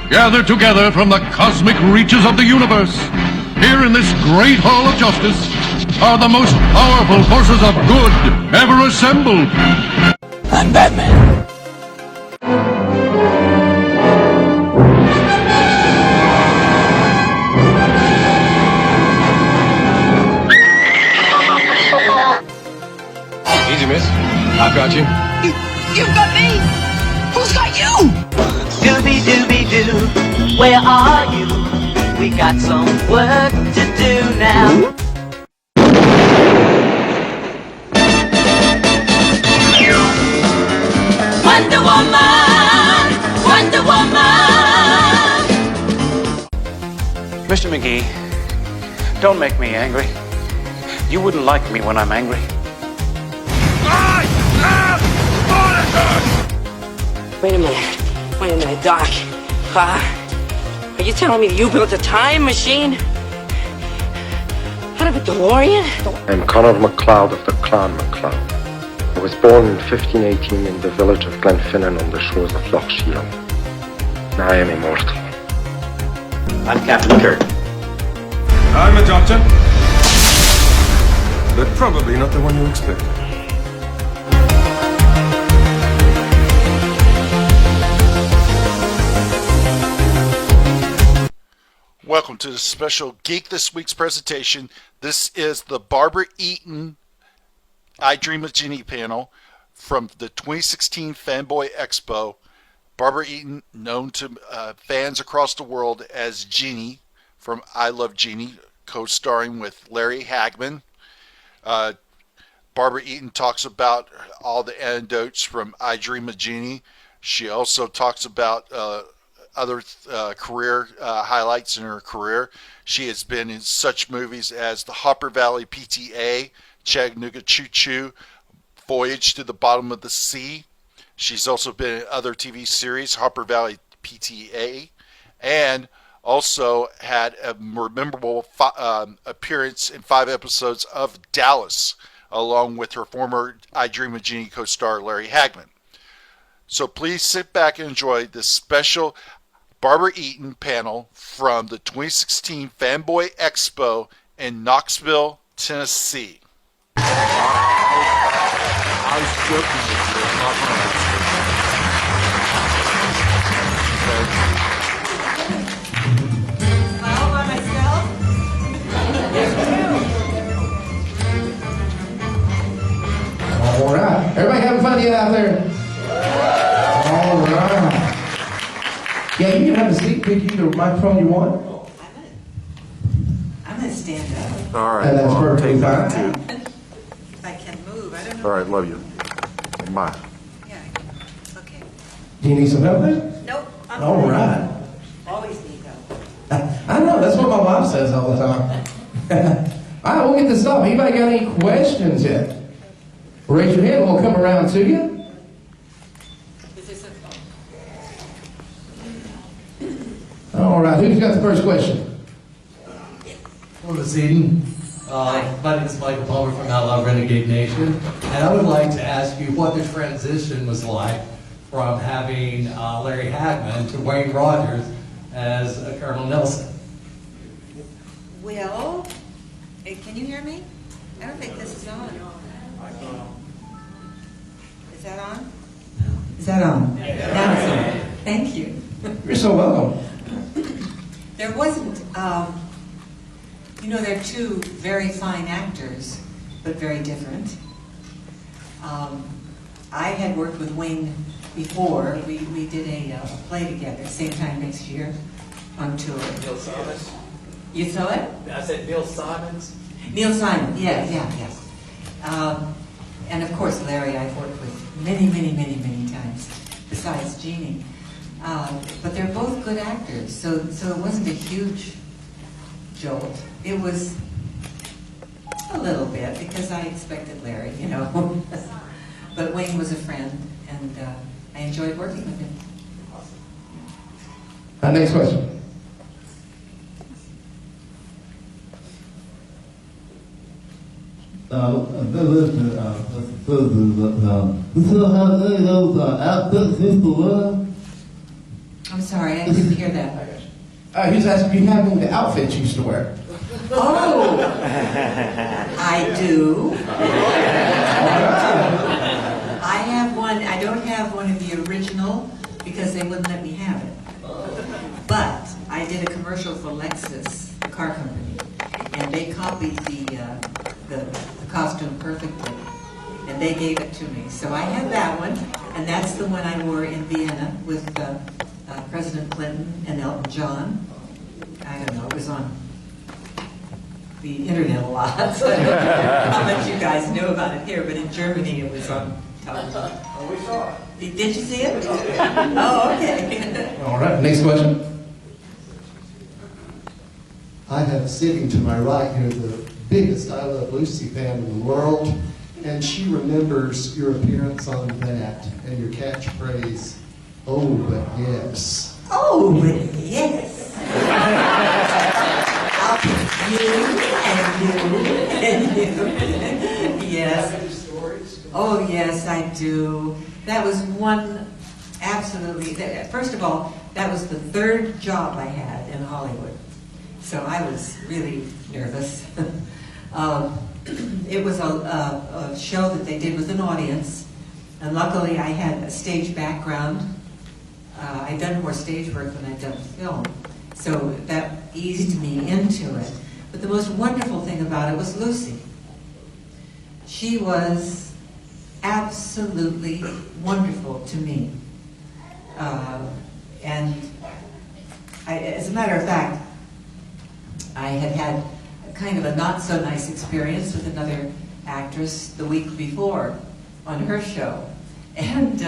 Gathered together from the cosmic reaches of the universe, here in this great hall of justice, are the most powerful forces of good ever assembled. I'm Batman. Easy, miss. I've got you. You've got me! Who's got you? Dooby-dooby-doo, where are you? We got some work to do now. Wonder Woman! Wonder Woman! Mr. McGee, don't make me angry. You wouldn't like me when I'm angry. Wait a minute, Doc. Are you telling me you built a time machine? Out of a DeLorean? I'm Conor MacLeod of the Clan MacLeod. I was born in 1518 in the village of Glenfinnan on the shores of Loch Shiel. Now I am immortal. I'm Captain Kirk. I'm a doctor. But probably not the one you expect. Welcome to the special Geek This Week's presentation. This is the Barbara Eaton I Dream of Jeannie panel from the 2016 Fanboy Expo. Barbara Eaton, known to fans across the world as Jeannie from I Love Jeannie, co-starring with Larry Hagman. Barbara Eaton talks about all the anecdotes from I Dream of Jeannie. She also talks about other career highlights in her career. She has been in such movies as the Hopper Valley PTA, Chattanooga Choo Choo, Voyage to the Bottom of the Sea. She's also been in other TV series, Hopper Valley PTA, and also had a more memorable appearance in 5 episodes of Dallas, along with her former I Dream of Jeannie co-star Larry Hagman. So please sit back and enjoy this special Barbara Eaton panel from the 2016 Fanboy Expo in Knoxville, Tennessee. I was joking with you. I'm not going to All by myself? All right. Everybody having fun yet out there? All right. Yeah, you can have a seat. Pick either microphone you want. I'm going to stand up. All right. And that's well, perfectly fine. If I can move, I don't know. All right, love you. Bye. Yeah, okay. Do you need some help there? Nope. I'm All fine. right. Always need help. I know. That's what my wife says all the time. All right, we'll get this started. Anybody got any questions yet? Raise your hand. We'll come around to you. Is this a All right. Who's got the first question? Hello, Ms. Eden. My name is Michael Palmer from Outlaw Renegade Nation, and I would like to ask you what the transition was like from having Larry Hagman to Wayne Rogers as Colonel Nelson. Well, can you hear me? I don't think this is on. Is that on? Is that on? Yeah. Now it's on. Thank you. You're so welcome. There wasn't, they're two very fine actors, but very different. I had worked with Wayne before. We did a play together, same time next year, on tour. Neil Simons. You saw it? I said Neil Simons. Neil Simon, yes. And of course, Larry I've worked with many times, besides Jeannie. But they're both good actors, so it wasn't a huge jolt. It was a little bit, because I expected Larry, But Wayne was a friend, and I enjoyed working with him. Next question. I'm sorry, I didn't hear that. He was asking, do you have any of the outfits you used to wear? Oh, I do. I have one. I don't have one of the original because they wouldn't let me have it. But I did a commercial for Lexus, the car company, and they copied the costume perfectly, and they gave it to me. So I have that one, and that's the one I wore in Vienna with President Clinton and Elton John. I don't know, it was on the internet a lot. So I don't know how much you guys knew about it here, but in Germany it was on television. Oh, we saw it. Did you see it? Oh, okay. All right, next question. I have sitting to my right here the biggest I Love Lucy fan in the world, and she remembers your appearance on that and your catchphrase, "Oh, but yes." Oh, but yes. And you. Yes. Oh, yes, I do. That was one, absolutely. First of all, that was the third job I had in Hollywood. So I was really nervous. It was a show that they did with an audience, and luckily I had a stage background. I'd done more stage work than I'd done film, so that eased me into it. But the most wonderful thing about it was Lucy. She was absolutely wonderful to me. And as a matter of fact, I had had kind of a not so nice experience with another actress the week before on her show. And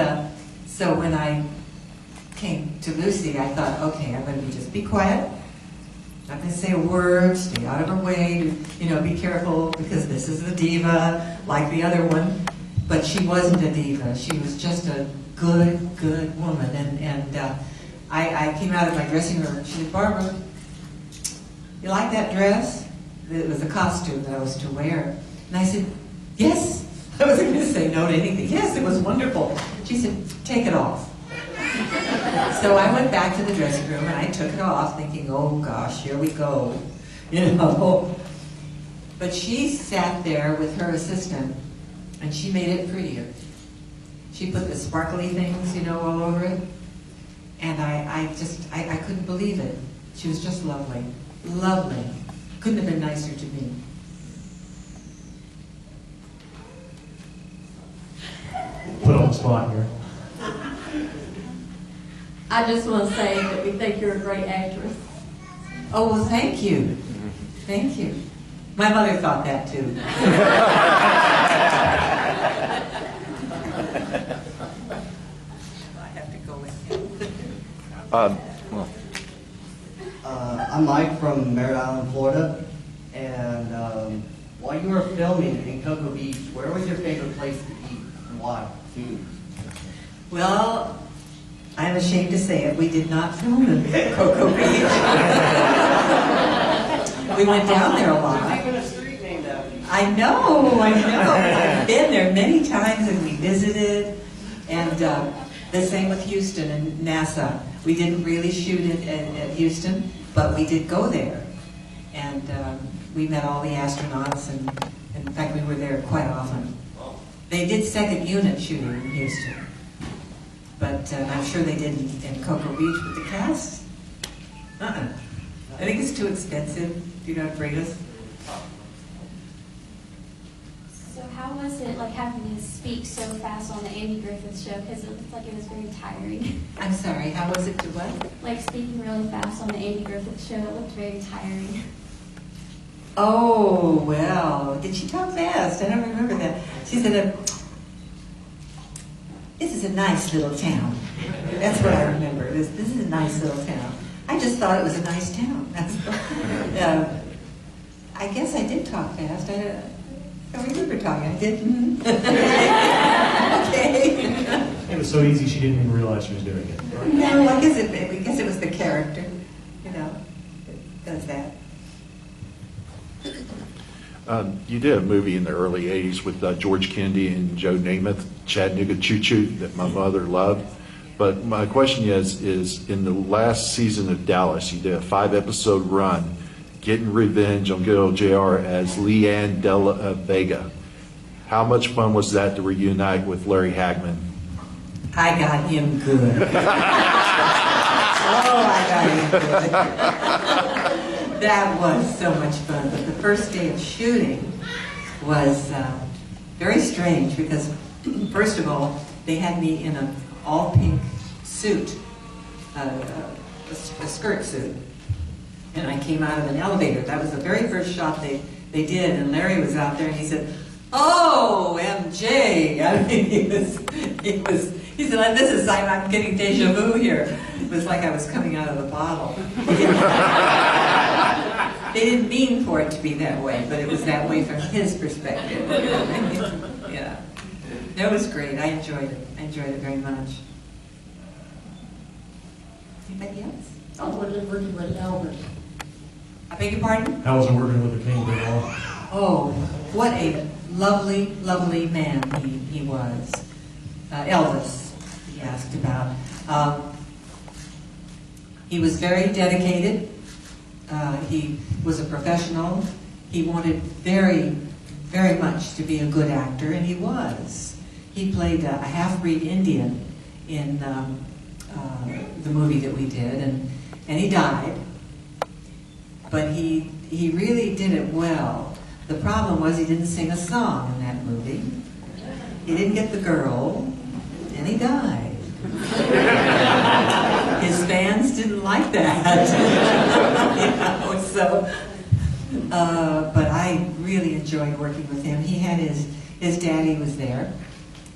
so when I came to Lucy, I thought, okay, I'm going to just be quiet. Not going to say a word, stay out of her way, be careful because this is a diva like the other one. But she wasn't a diva. She was just a good woman. And I came out of my dressing room and she said, "Barbara, you like that dress?" It was a costume that I was to wear. And I said, "Yes." I wasn't going to say no to anything. "Yes, it was wonderful." She said, "Take it off." So I went back to the dressing room and I took it off thinking, oh gosh, here we go. But she sat there with her assistant and she made it prettier. She put the sparkly things, all over it. And I couldn't believe it. She was just lovely. Lovely. Couldn't have been nicer to me. Put on the spot here. I just want to say that we think you're a great actress. Oh, well, thank you. Thank you. My mother thought that too. I have to go with him. I'm Mike from Merritt Island, Florida, and while you were filming in Cocoa Beach, where was your favorite place to eat and why? Food. Well, I'm ashamed to say it, we did not film in Cocoa Beach. We went down there a lot. There's even a street named after you. I know. I've been there many times and we visited. And the same with Houston and NASA. We didn't really shoot it at Houston, but we did go there. And we met all the astronauts, and in fact we were there quite often. They did second unit shooting in Houston. But I'm sure they did in Cocoa Beach with the cast. I think it's too expensive. Do not bring us. So how was it like having to speak so fast on the Andy Griffith show? Because it looked like it was very tiring. I'm sorry, how was it to what? Like speaking really fast on the Andy Griffith show, it looked very tiring. Oh, well, did she talk fast? I don't remember that. She said, this is a nice little town. That's what I remember. This is a nice little town. I just thought it was a nice town. I guess I did talk fast. I don't remember talking. I didn't. Okay. It was so easy she didn't even realize she was doing it. No, I guess it was the character. It does that. You did a movie in the early 80s with George Kennedy and Joe Namath, Chattanooga Choo Choo, that my mother loved. But my question is in the last season of Dallas, you did a 5-episode run, getting revenge on good old JR as Leanne de la Vega. How much fun was that to reunite with Larry Hagman? I got him good. I got him good. That was so much fun. But the first day of shooting was very strange because, first of all, they had me in an all-pink suit, a skirt suit. And I came out of an elevator. That was the very first shot they did. And Larry was out there and he said, "Oh, MJ." I mean, he said, "This is like I'm getting deja vu here." It was like I was coming out of the bottle. They didn't mean for it to be that way, but it was that way from his perspective. Yeah. That was great. I enjoyed it. I enjoyed it very much. Anybody else? How was it working with Elvis? I beg your pardon? How was it working with the King at all? Oh, what a lovely, lovely man he was. Elvis, he asked about. He was very dedicated. He was a professional. He wanted very, very much to be a good actor, and he was. He played a half-breed Indian in the movie that we did, and he died. But he really did it well. The problem was he didn't sing a song in that movie. He didn't get the girl, and he died. His fans didn't like that. But I really enjoyed working with him. He had his daddy was there,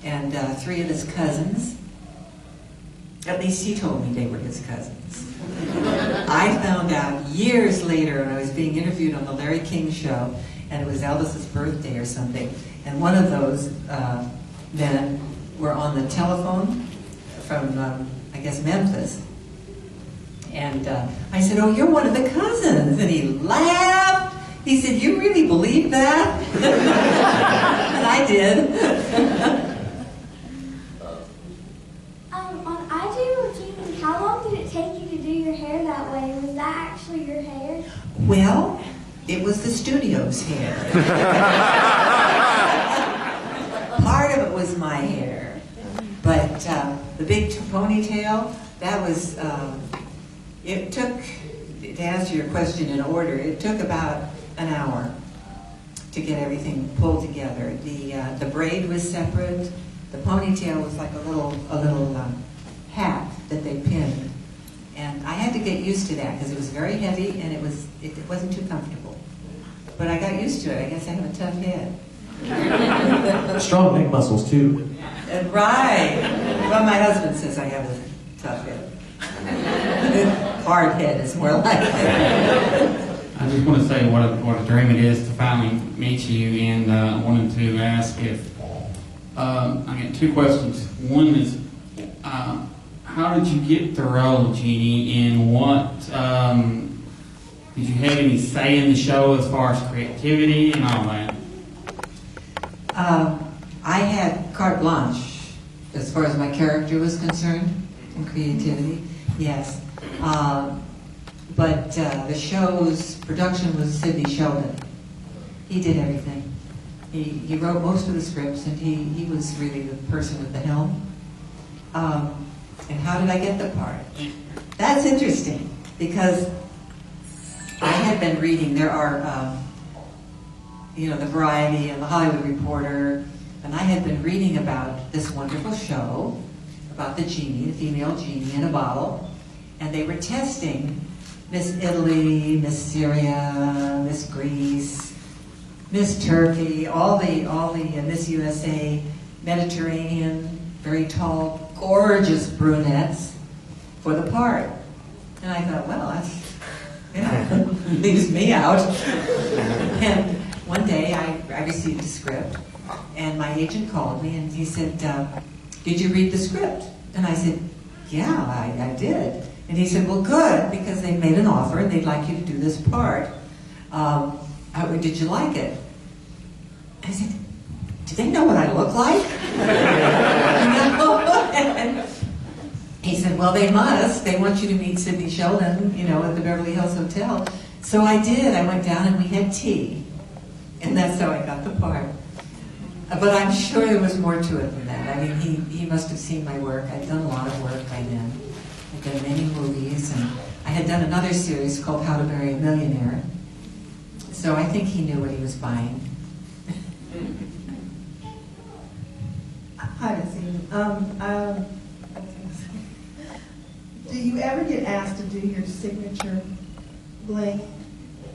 and 3 of his cousins. At least he told me they were his cousins. I found out years later when I was being interviewed on the Larry King show, and it was Elvis's birthday or something, and one of those men were on the telephone from, I guess, Memphis. And I said, "Oh, you're one of the cousins." And he laughed. He said, "You really believe that?" And I did. On I Do Jeannie, how long did it take you to do your hair that way? Was that actually your hair? Well, it was the studio's hair. Part of it was my hair. But the big ponytail, that was, it took, to answer your question in order, it took about an hour to get everything pulled together. The braid was separate. The ponytail was like a little hat that they pinned. And I had to get used to that because it was very heavy and it wasn't too comfortable. But I got used to it. I guess I have a tough head. Strong neck muscles too. Right. Well, my husband says I have a tough head. Hard head is more like it. I just want to say what a dream it is to finally meet you, and I wanted to ask if I got 2 questions. One is, how did you get the role, Jeannie, and what did you have any say in the show as far as creativity and all that? I had carte blanche as far as my character was concerned and creativity, yes. But the show's production was Sidney Sheldon. He did everything. He wrote most of the scripts, and he was really the person with the helm. And how did I get the part? That's interesting, because I had been reading, there are, the Variety and the Hollywood Reporter, and I had been reading about this wonderful show, about the genie, the female genie in a bottle, and they were testing Miss Italy, Miss Syria, Miss Greece, Miss Turkey, all the Miss USA, Mediterranean, very tall, gorgeous brunettes for the part. And I thought, well, that's, leaves me out. And one day I received a script, and my agent called me and he said, "Did you read the script?" And I said, "Yeah, I did." And he said, "Well, good, because they made an offer and they'd like you to do this part. Did you like it?" I said, do they know what I look like? He said, well, they must. They want you to meet Sidney Sheldon, at the Beverly Hills Hotel. So I did. I went down and we had tea. And that's how I got the part. But I'm sure there was more to it than that. I mean, he must have seen my work. I'd done a lot of work by then. I'd done many movies, and I had done another series called How to Marry a Millionaire. So I think he knew what he was buying. Hi, Nazine. Do you ever get asked to do your signature bling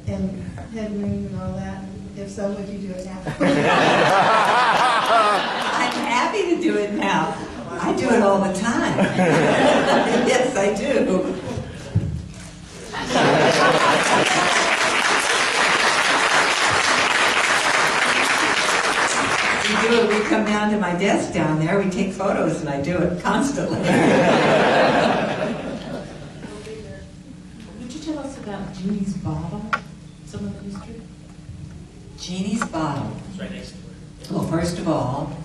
and head ring and all that? If so, would you do it now? I'm happy to do it now. I do it all the time. Yes, I do. We do it. We come down to my desk down there. We take photos, and I do it constantly. Would you tell us about Jeannie's bottle? Some of the history? Jeannie's bottle. It's right next to it. Well, first of all,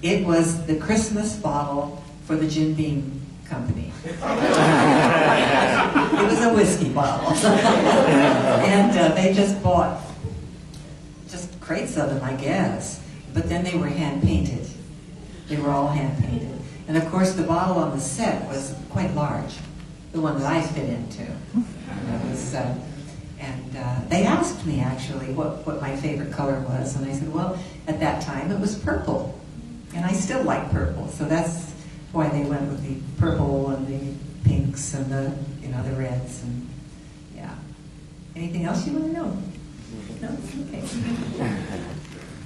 it was the Christmas bottle for the Jim Beam Company. It was a whiskey bottle. And they just bought just crates of them, I guess. But then they were hand-painted. They were all hand-painted. And of course, the bottle on the set was quite large, the one that I fit into. It was, and they asked me, actually, what my favorite color was. And I said, well, at that time, it was purple. And I still like purple. So that's why they went with the purple and the pinks and the reds. And yeah. Anything else you want to know? No? Okay.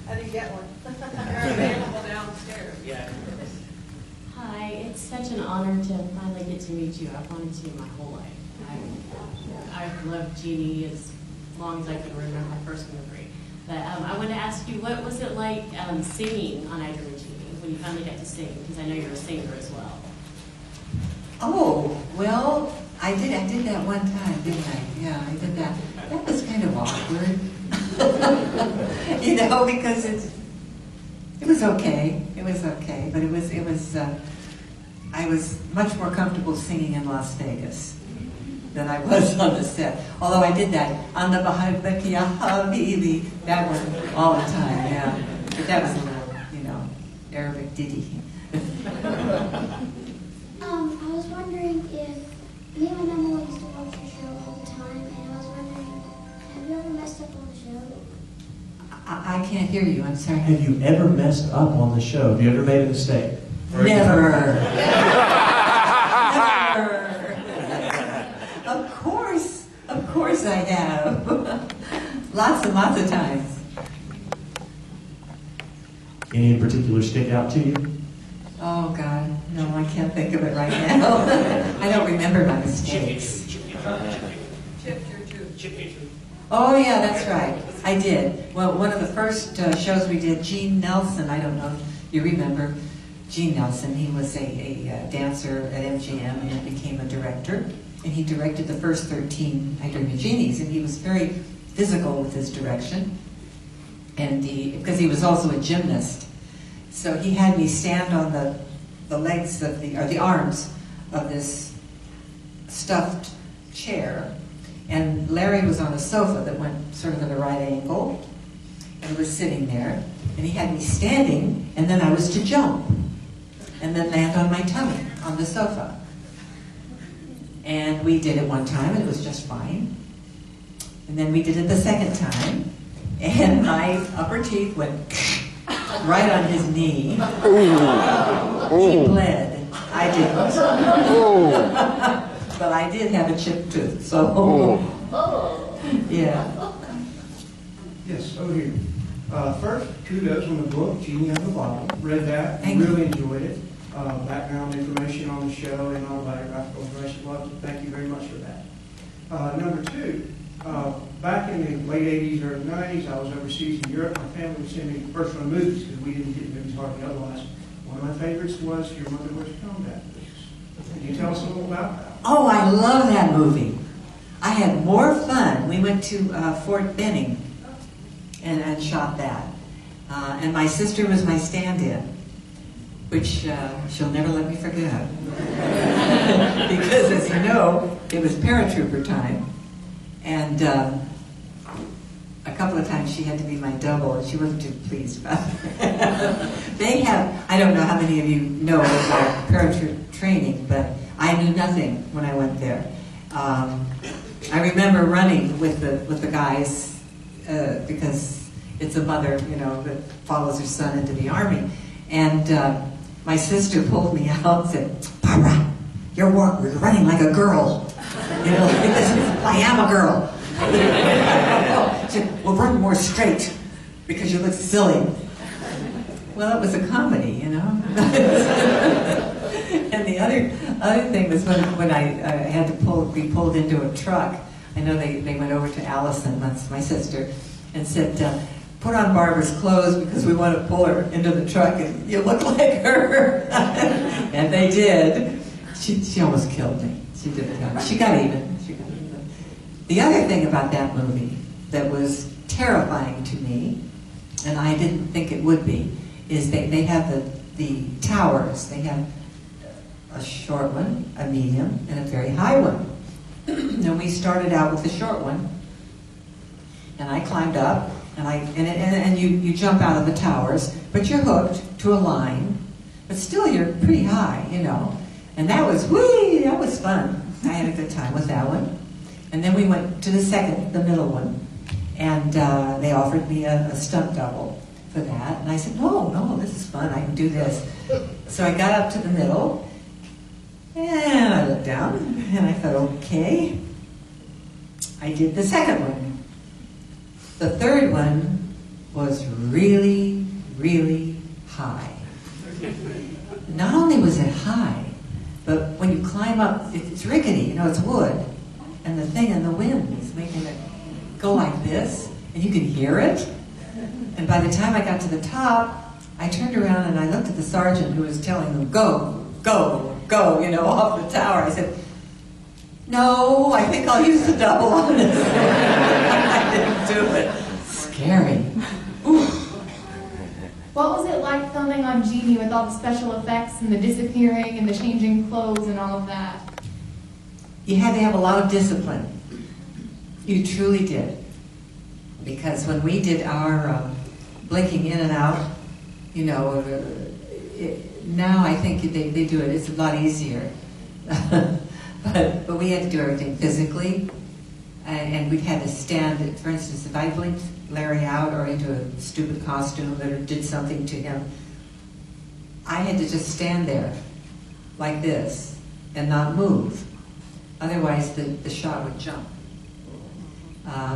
I didn't get one. They're available downstairs. Yeah. Hi, it's such an honor to finally get to meet you. I've wanted to my whole life. I've loved Jeannie as long as I can remember my first memory. But I want to ask you, what was it like singing on I Dream of Jeannie when you finally got to sing? Because I know you're a singer as well. Oh, well, I did that one time, didn't I? Yeah, I did that. That was kind of awkward. Because it was okay. It was okay, but it was I was much more comfortable singing in Las Vegas than I was on the set. Although I did that on the Bahabaki Habibi, that one all the time, yeah. But that was a little, Arabic ditty. I was wondering if me and my mama used to watch your show all the time, and I was wondering, have you ever messed up on the show? I can't hear you, I'm sorry. Have you ever messed up on the show? Have you ever made a mistake? Never. Never. Of course I have. Lots and lots of times. Any in particular stick out to you? Oh, God. No, I can't think of it right now. I don't remember my mistakes. Oh, yeah, that's right. I did. Well, one of the first shows we did, Gene Nelson, I don't know if you remember Gene Nelson. He was a dancer at MGM and then became a director. And he directed the first 13 I Dream of Jeannies. And he was very physical with his direction. And because he was also a gymnast. So he had me stand on the legs of the arms of this stuffed chair. And Larry was on a sofa that went sort of at a right angle and was sitting there. And he had me standing, and then I was to jump and then land on my tummy on the sofa. And we did it one time, and it was just fine. And then we did it the second time, and my upper teeth went right on his knee. He bled. I didn't. But I did have a chipped tooth, so yeah. Yes, over here. First, kudos on the book, Jeannie on the bottom. Read that, Thank really enjoyed it. Background information on the show and autobiographical information. Loved it. Thank you very much for that. Number two, back in the late 80s, early 90s, I was overseas in Europe. My family would send me first-run movies because we didn't get movies hardly otherwise. One of my favorites was Your Mother Was a Combat. Can you tell us a little about that? Oh, I love that movie. I had more fun. We went to Fort Benning and shot that. And my sister was my stand-in, which she'll never let me forget. Because, as you know, it was paratrooper time. And a couple of times she had to be my double, and she wasn't too pleased about it. They have, I don't know how many of you know about paratroop training, but I knew nothing when I went there. I remember running with the guys because it's a mother, you know, that follows her son into the army. And my sister pulled me out and said, "Barbara, you're running like a girl. You know, because I am a girl." She said, "Well, run more straight because you look silly." Well, it was a comedy, you know. And the other thing was when I had to be pulled into a truck. I know they went over to Allison, that's my sister, and said, "Put on Barbara's clothes because we want to pull her into the truck and you look like her." And they did. She almost killed me. She did it. She got even. The other thing about that movie that was terrifying to me, and I didn't think it would be, is they have the towers. They have a short one, a medium, and a very high one. And we started out with the short one, and I climbed up, and you jump out of the towers, but you're hooked to a line, but still you're pretty high, you know. And that was fun. I had a good time with that one. And then we went to the middle one, and they offered me a stunt double for that. And I said, no, this is fun, I can do this. So I got up to the middle, and I looked down, and I thought, okay. I did the second one. The third one was really, really high. Not only was it high, but when you climb up, it's rickety, you know, it's wood. And the thing in the wind is making it go like this, and you can hear it. And by the time I got to the top, I turned around and I looked at the sergeant who was telling them, "Go, go, go," you know, off the tower. I said, "No, I think I'll use the double on this." I didn't do it. Scary. What was it like filming on Jeannie with all the special effects and the disappearing and the changing clothes and all of that? You had to have a lot of discipline. You truly did. Because when we did our blinking in and out, you know, now I think they do it, it's a lot easier. But we had to do everything physically, and we had to stand, for instance, if I blinked Larry out or into a stupid costume that did something to him, I had to just stand there like this and not move. Otherwise, the shot would jump.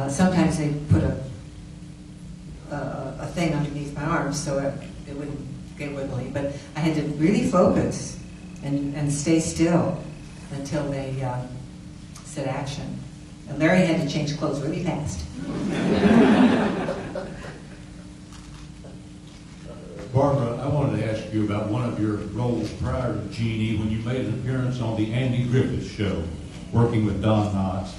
Sometimes they put a thing underneath my arms so it wouldn't get wiggly, but I had to really focus and stay still until they said action. And Larry had to change clothes really fast. Barbara, I wanted to ask you about one of your roles prior to Jeannie when you made an appearance on the Andy Griffith Show, working with Don Knotts.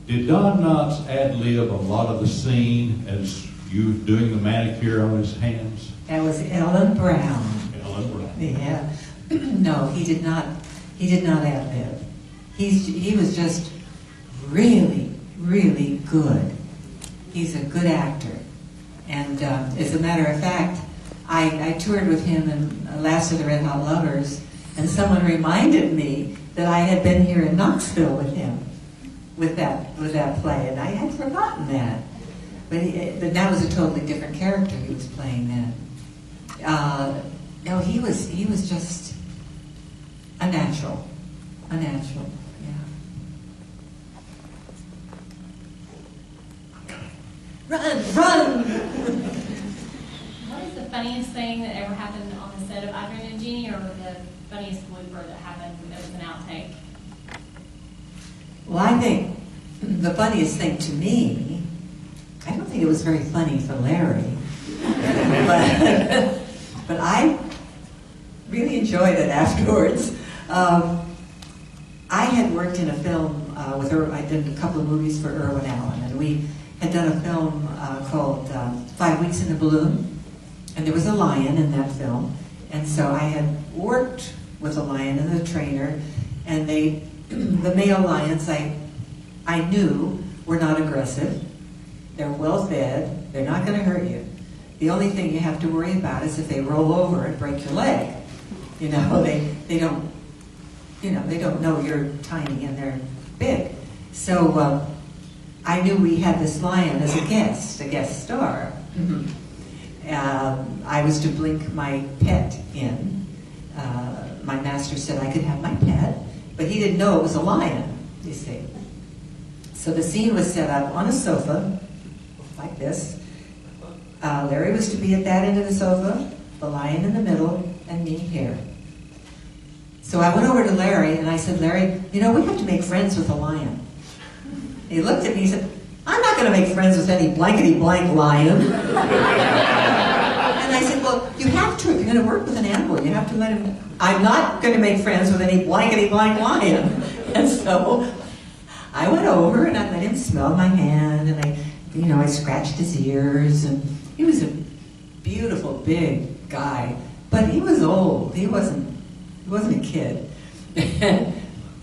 Did Don Knotts ad-lib a lot of the scene as you doing the manicure on his hands? That was Ellen Brown. Ellen Brown. Yeah. No, he did not ad-lib. He was just really, really good. He's a good actor. And as a matter of fact, I toured with him in Last of the Red Hot Lovers, and someone reminded me that I had been here in Knoxville with him with that play, and I had forgotten that. But that was a totally different character he was playing then. No, he was just a natural, yeah. Run! What is the funniest thing that ever happened on the set of Adrian and Jeannie, or the funniest blooper that happened that was an outtake? Well, I think the funniest thing to me, I don't think it was very funny for Larry, but I really enjoyed it afterwards. I had worked in a film with her. I did a couple of movies for Irwin Allen, and we had done a film called 5 Weeks in a Balloon, and there was a lion in that film, and so I had worked with a lion and a trainer, and the male lions I knew were not aggressive. They're well fed. They're not going to hurt you. The only thing you have to worry about is if they roll over and break your leg. You know, they don't. You know, they don't know you're tiny and they're big. So I knew we had this lion as a guest star. I was to blink my pet in. My master said I could have my pet, but he didn't know it was a lion, you see. So the scene was set up on a sofa, like this. Larry was to be at that end of the sofa, the lion in the middle, and me here. So I went over to Larry and I said, Larry, you know, we have to make friends with a lion. He looked at me and said, I'm not going to make friends with any blankety-blank lion. And I said, well, you have to. If you're going to work with an animal, you have to let him. I'm not going to make friends with any blankety-blank lion. And so I went over and I let him smell my hand, and I scratched his ears, and he was a beautiful, big guy, but he was old. He wasn't a kid.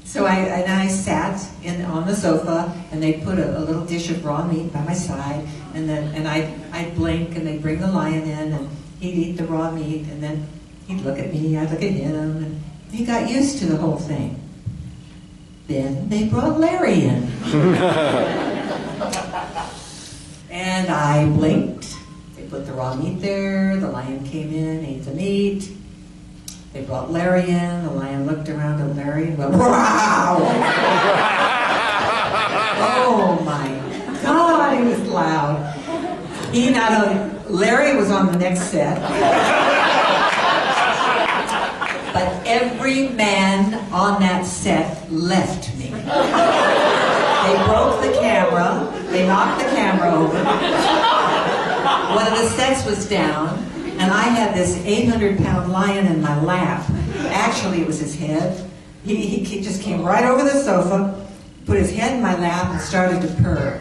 So I sat on the sofa, and they put a little dish of raw meat by my side, and I'd blink, and they'd bring the lion in, and he'd eat the raw meat, and then he'd look at me, I'd look at him, and he got used to the whole thing. Then they brought Larry in. And I blinked. They put the raw meat there, the lion came in, ate the meat. They brought Larry in, the lion looked around at Larry and went, wow! Oh my God, he was loud. Larry was on the next set, but every man on that set left me. They broke the camera, they knocked the camera over. One of the sets was down, and I had this 800-pound lion in my lap. Actually, it was his head. He just came right over the sofa, put his head in my lap, and started to purr.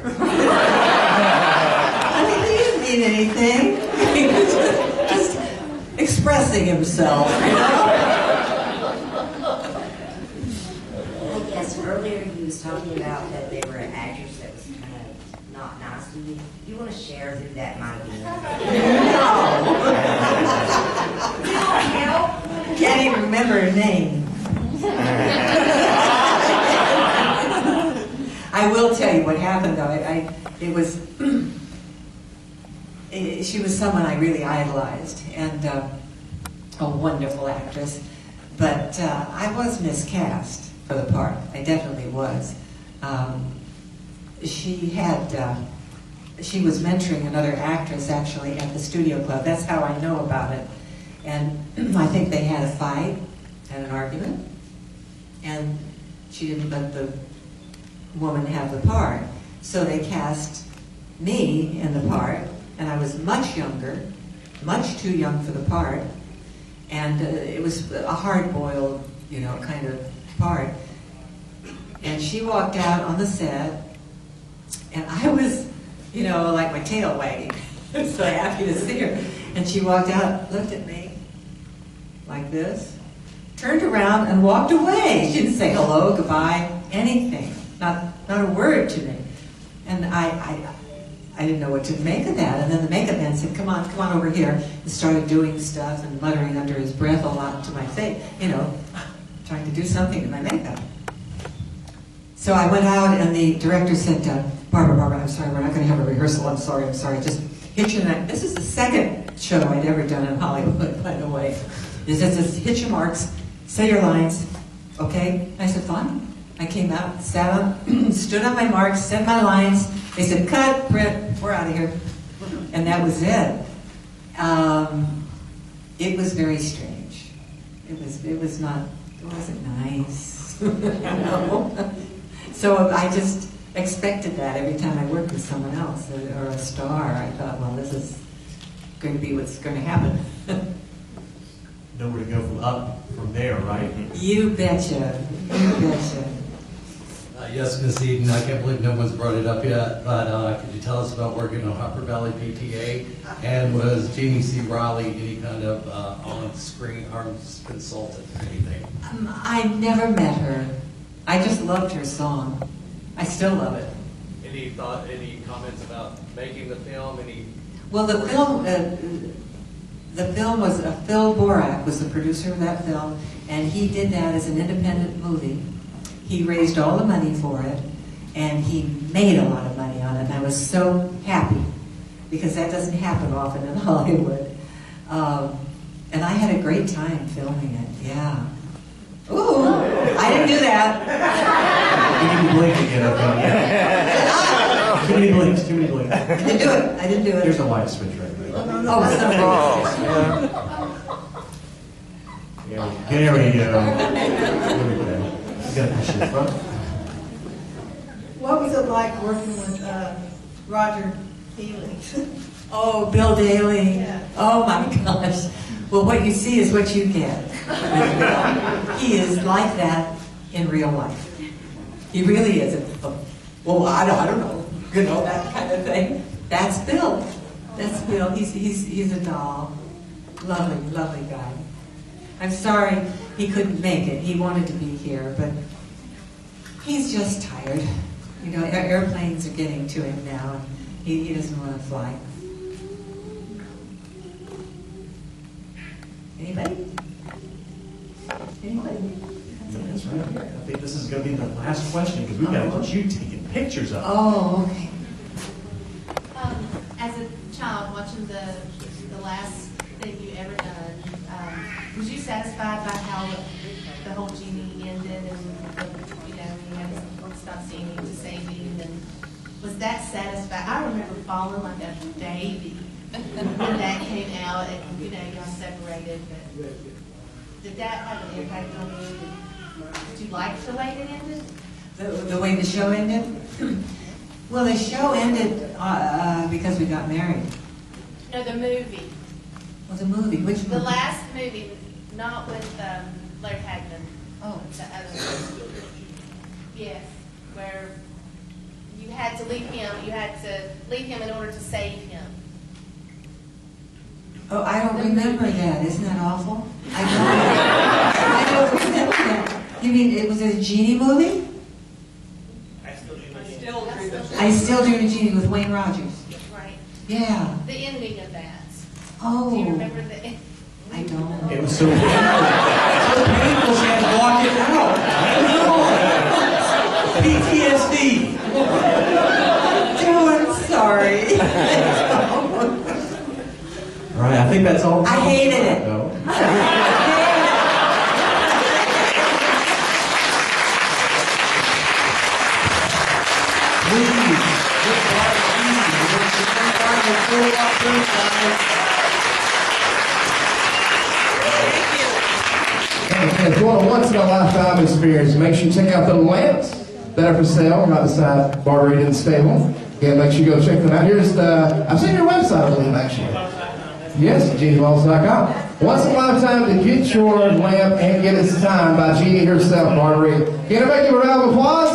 I mean, he didn't mean anything. He was just expressing himself, you know? Yes, earlier he was talking about that they were an actress that was kind of not nice to you. Do you want to share who that might have been? No. Can't even remember her name. I will tell you what happened, though. She was someone I really idolized, and a wonderful actress. But I was miscast for the part. I definitely was. She was mentoring another actress, actually, at the studio club. That's how I know about it. And I think they had a fight, had an argument, and she didn't let the woman have the part. So they cast me in the part, and I was much younger, much too young for the part, and it was a hard-boiled, kind of part. And she walked out on the set, and I was, like my tail wagging, so happy to see her. And she walked out, looked at me like this, turned around and walked away. She didn't say hello, goodbye, anything, not a word to me. And I didn't know what to make of that. And then the makeup man said, come on over here, and started doing stuff and muttering under his breath a lot to my face, trying to do something to my makeup. So I went out, and the director said, Barbara, I'm sorry, we're not going to have a rehearsal. I'm sorry, just hit your neck. This is the second show I'd ever done in Hollywood, by the way. He says, just hit your marks, say your lines, okay? And I said, fine. I came out, stood on my marks, said my lines. They said, cut, print, we're out of here. And that was it. It was very strange. It wasn't nice. So I just expected that every time I worked with someone else or a star. I thought, well, this is going to be what's going to happen. Nowhere to go from there, right? You betcha. You betcha. Yes, Miss Eden, I can't believe no one's brought it up yet, but could you tell us about working on Upper Valley PTA? And was Jeannie C. Riley any kind of on-screen arms consultant or anything? I never met her. I just loved her song. I still love it. Any comments about making the film? Well, the film was Phil Borak was the producer of that film, and he did that as an independent movie. He raised all the money for it, and he made a lot of money on it. And I was so happy because that doesn't happen often in Hollywood. And I had a great time filming it. Yeah. Ooh, I didn't do that. You didn't blink again, okay? Too many blinks, too many blinks. I didn't do it. There's a light switch right there. There we go. You gotta push it in front. What was it like working with Roger Healy? Oh, Bill Daly. Yeah. Oh my gosh. Well, what you see is what you get. He is like that in real life. He really is. Well, I don't know. You know, that kind of thing. That's Bill. That's Bill. He's a doll. Lovely, lovely guy. I'm sorry he couldn't make it. He wanted to be here, but he's just tired. You know, airplanes are getting to him now. He doesn't want to fly. Anybody? Anybody? That's right. I think this is going to be the last question because we've got to get you taking pictures of. Oh, okay. As a child, watching the last thing you ever done, was you satisfied by how the whole Jeannie ended and, you know, you had to stop singing to saving, and was that satisfied? I remember falling like a baby when that came out and, you know, y'all separated, but did that have an impact on you? Did you like the way it ended? The way the show ended? Well, the show ended because we got married. No, the movie. Well, the movie, which movie? The last movie, not with Larry Hagman. Oh. The other one. Yes, where you had to leave him. You had to leave him in order to save him. Oh, I don't remember that. Isn't that awful? I don't remember that. You mean it was a Jeannie movie? I Still Dream of Jeannie with Wayne Rogers. Right. Yeah. The ending of that. Oh. Do you remember the end? I don't. It was so painful. So painful she had to walk it out. PTSD. Oh, I'm sorry. All right, I think that's all. I hated it. No. If you want a once-in-a-lifetime experience, make sure you check out the lamps that are for sale right beside Barbara Eden's stable. Again, make sure you go check them out. Here's I've seen your website, I believe, actually. Yes, JeannieWells.com. Once in a lifetime to get your lamp and get it signed by Jeannie herself, Barbara Eden. Can I make you a round of applause?